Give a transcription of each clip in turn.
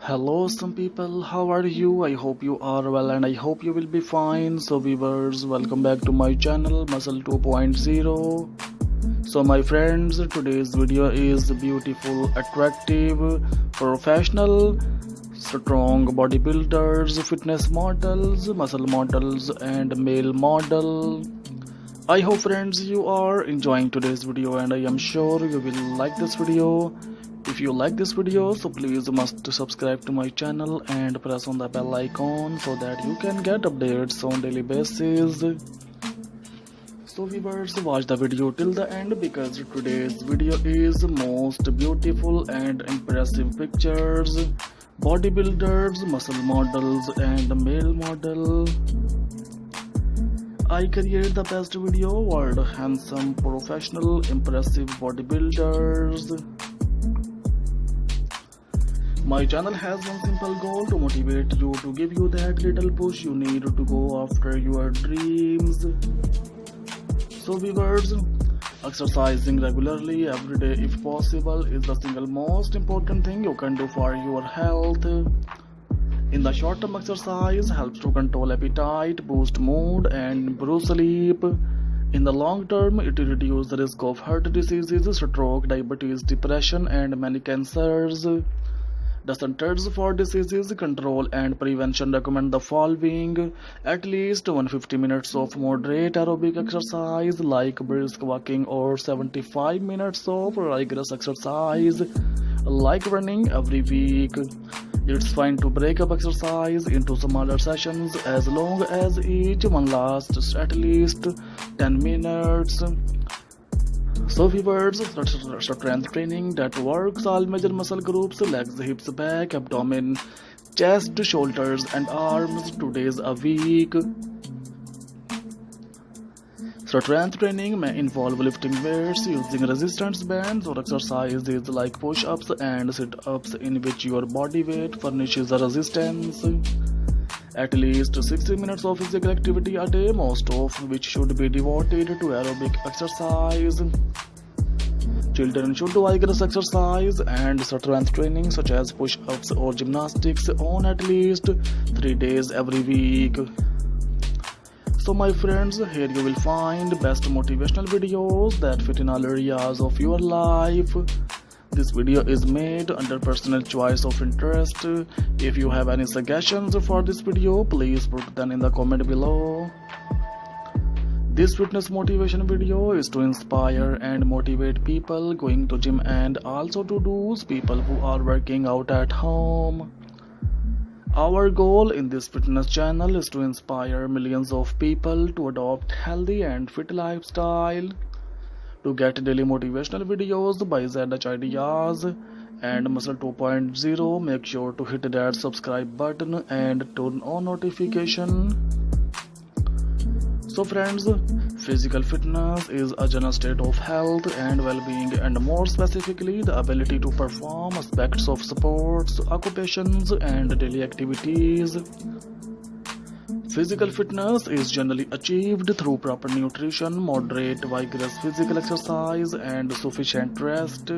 Hello, some people. How are you? I hope you are well and I hope you will be fine. So, viewers, welcome back to my channel Muscle 2.0. So, my friends, today's video is beautiful, attractive, professional, strong bodybuilders, fitness models, muscle models, and male model. I hope, friends, you are enjoying today's video, and I am sure you will like this video. If you like this video, so please must subscribe to my channel and press on the bell icon so that you can get updates on daily basis. So viewers, watch the video till the end because today's video is most beautiful and impressive pictures, bodybuilders, muscle models and male model. I create the best video world handsome, professional, impressive bodybuilders. My channel has one simple goal to motivate you, to give you that little push you need to go after your dreams. So viewers, exercising regularly every day if possible is the single most important thing you can do for your health. In the short term, exercise helps to control appetite, boost mood and improve sleep. In the long term, it reduces the risk of heart diseases, stroke, diabetes, depression and many cancers. The Centers for Disease Control and Prevention recommend the following: at least 150 minutes of moderate aerobic exercise like brisk walking or 75 minutes of rigorous exercise like running every week. It's fine to break up exercise into smaller sessions as long as each one lasts at least 10 minutes. So viewers, strength training that works all major muscle groups: legs, hips, back, abdomen, chest, shoulders and arms 2 days a week. Strength training may involve lifting weights, using resistance bands or exercises like push-ups and sit-ups in which your body weight furnishes the resistance. At least 60 minutes of physical activity a day, most of which should be devoted to aerobic exercise. Children should do vigorous exercise and strength training such as push-ups or gymnastics on at least 3 days every week. So my friends, here you will find best motivational videos that fit in all areas of your life. This video is made under personal choice of interest. If you have any suggestions for this video, please put them in the comment below. This fitness motivation video is to inspire and motivate people going to gym and also to those people who are working out at home. Our goal in this fitness channel is to inspire millions of people to adopt healthy and fit lifestyle. To get daily motivational videos by ZH Ideas and Muscle 2.0, make sure to hit that subscribe button and turn on notification. So friends, physical fitness is a general state of health and well-being, and more specifically the ability to perform aspects of sports, occupations and daily activities. Physical fitness is generally achieved through proper nutrition, moderate vigorous physical exercise and sufficient rest.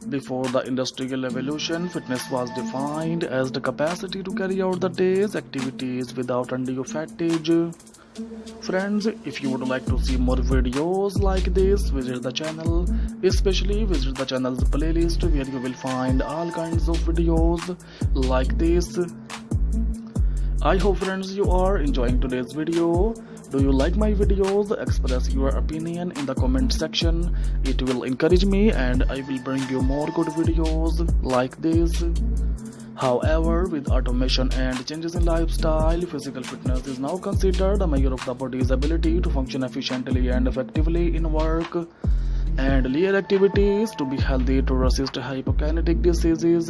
Before the industrial revolution, fitness was defined as the capacity to carry out the day's activities without undue fatigue. Friends, if you would like to see more videos like this, visit the channel. Especially visit the channel's playlist where you will find all kinds of videos like this. I hope friends you are enjoying today's video. Do you like my videos? Express your opinion in the comment section. It will encourage me and I will bring you more good videos like this. However, with automation and changes in lifestyle, physical fitness is now considered a measure of the body's ability to function efficiently and effectively in work and leisure activities, to be healthy, to resist hypokinetic diseases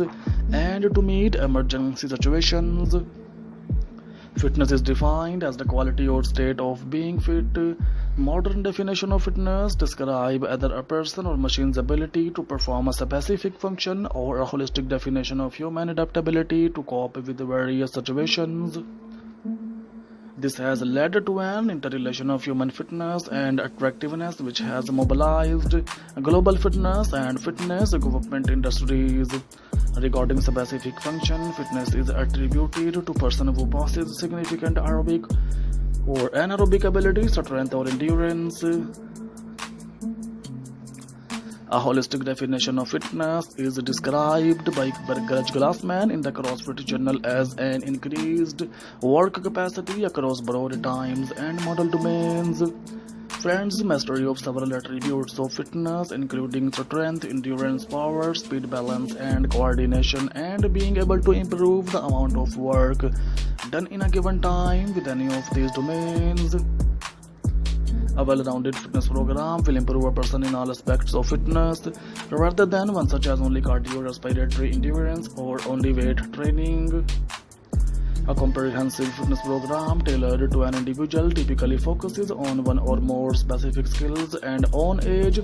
and to meet emergency situations. Fitness is defined as the quality or state of being fit. Modern definition of fitness describe either a person or machine's ability to perform a specific function, or a holistic definition of human adaptability to cope with various situations. This has led to an interrelation of human fitness and attractiveness, which has mobilized global fitness and fitness equipment industries. Regarding specific function, fitness is attributed to person who possesses significant aerobic or anaerobic ability, strength or endurance. A holistic definition of fitness is described by Greg Glassman in the CrossFit Journal as an increased work capacity across broad times and model domains. Friends, mastery of several attributes of fitness, including strength, endurance, power, speed, balance, and coordination, and being able to improve the amount of work done in a given time with any of these domains. A well-rounded fitness program will improve a person in all aspects of fitness, rather than one such as only cardiorespiratory endurance or only weight training. A comprehensive fitness program tailored to an individual typically focuses on one or more specific skills and on age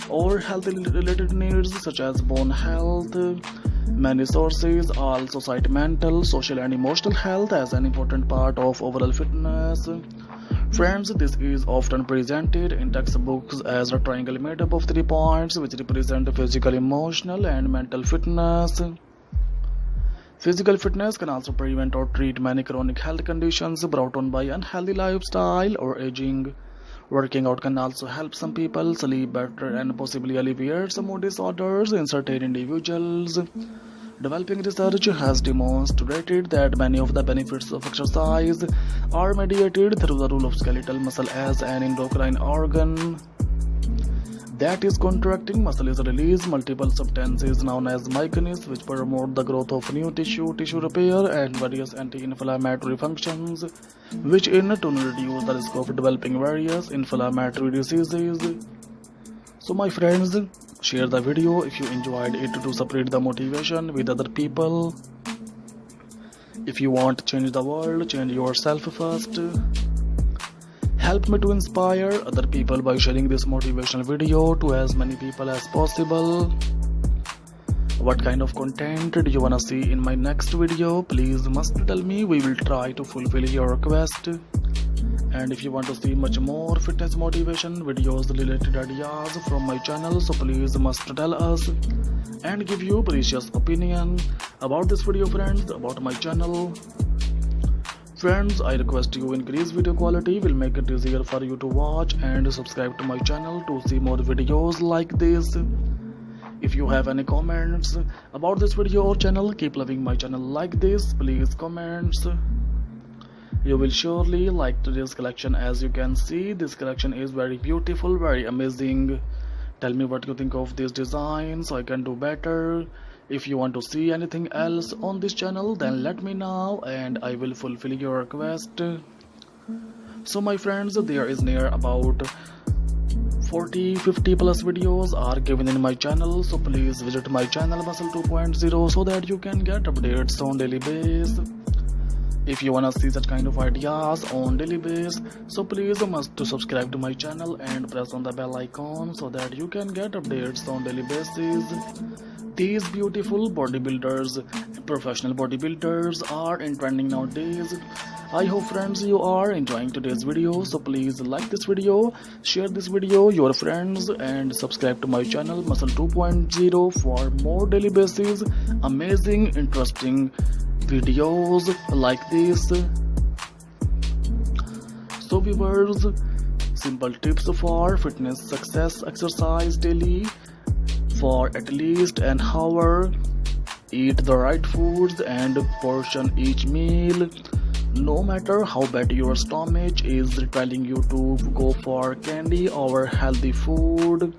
or health-related needs such as bone health. Many sources also cite mental, social, and emotional health as an important part of overall fitness. Friends, this is often presented in textbooks as a triangle made up of 3 points which represent physical, emotional, and mental fitness. Physical fitness can also prevent or treat many chronic health conditions brought on by unhealthy lifestyle or aging. Working out can also help some people sleep better and possibly alleviate some mood disorders in certain individuals. Developing research has demonstrated that many of the benefits of exercise are mediated through the role of skeletal muscle as an endocrine organ that is contracting. Muscle is release multiple substances known as myokines which promote the growth of new tissue repair, and various anti-inflammatory functions, which in turn reduce the risk of developing various inflammatory diseases. So my friends, share the video if you enjoyed it to spread the motivation with other people. If you want to change the world, change yourself first. Help me to inspire other people by sharing this motivational video to as many people as possible. What kind of content do you wanna see in my next video? Please must tell me. We will try to fulfill your request. And if you want to see much more fitness motivation videos related ideas from my channel, so please must tell us and give your precious opinion about this video, friends, about my channel. Friends, I request you increase video quality, will make it easier for you to watch, and subscribe to my channel to see more videos like this. If you have any comments about this video or channel, keep loving my channel like this, please comments. You will surely like today's collection. As you can see, this collection is very beautiful, very amazing. Tell me what you think of this design so I can do better. If you want to see anything else on this channel, then let me know and I will fulfill your request. So my friends, there is near about 40-50 plus videos are given in my channel, so please visit my channel Muscle 2.0 so that you can get updates on daily basis. If you wanna see such kind of ideas on daily basis, so please must to subscribe to my channel and press on the bell icon so that you can get updates on daily basis. These beautiful bodybuilders, professional bodybuilders are in trending nowadays. I hope friends you are enjoying today's video, so please like this video, share this video your friends, and subscribe to my channel Muscle 2.0 for more daily basis amazing interesting videos like this. So viewers, simple tips for fitness success: exercise daily for at least an hour, eat the right foods and portion each meal. No matter how bad your stomach is telling you to go for candy or healthy food,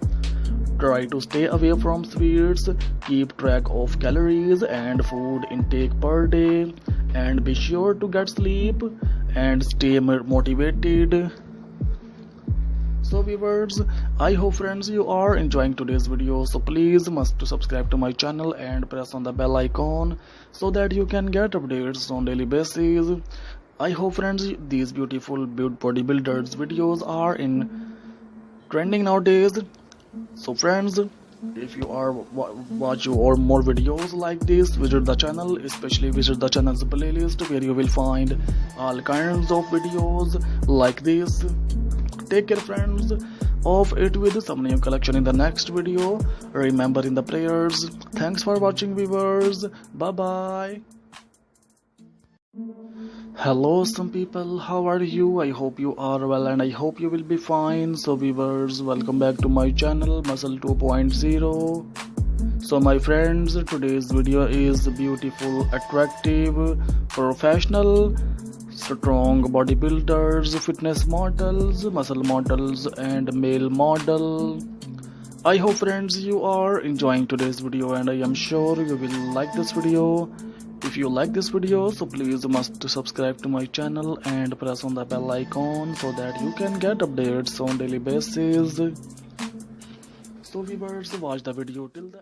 try to stay away from sweets, keep track of calories and food intake per day, and be sure to get sleep and stay motivated. So viewers, I hope friends you are enjoying today's video, so please must to subscribe to my channel and press on the bell icon so that you can get updates on daily basis. I hope friends these beautiful bodybuilders videos are in trending nowadays. So friends, if you are watching or more videos like this, visit the channel, especially visit the channel's playlist where you will find all kinds of videos like this. take care friends. Of it with some new collection in the next video. Remember in the prayers. Thanks for watching viewers. Bye bye. Hello some people, how are you? I hope you are well and I hope you will be fine. So viewers, welcome back to my channel Muscle 2.0. So my friends, today's video is beautiful, attractive, professional, strong bodybuilders, fitness models, muscle models and male model. I hope friends you are enjoying today's video and I am sure you will like this video. If you like this video, so please must subscribe to my channel and press on the bell icon so that you can get updates on daily basis. So viewers, watch the video till the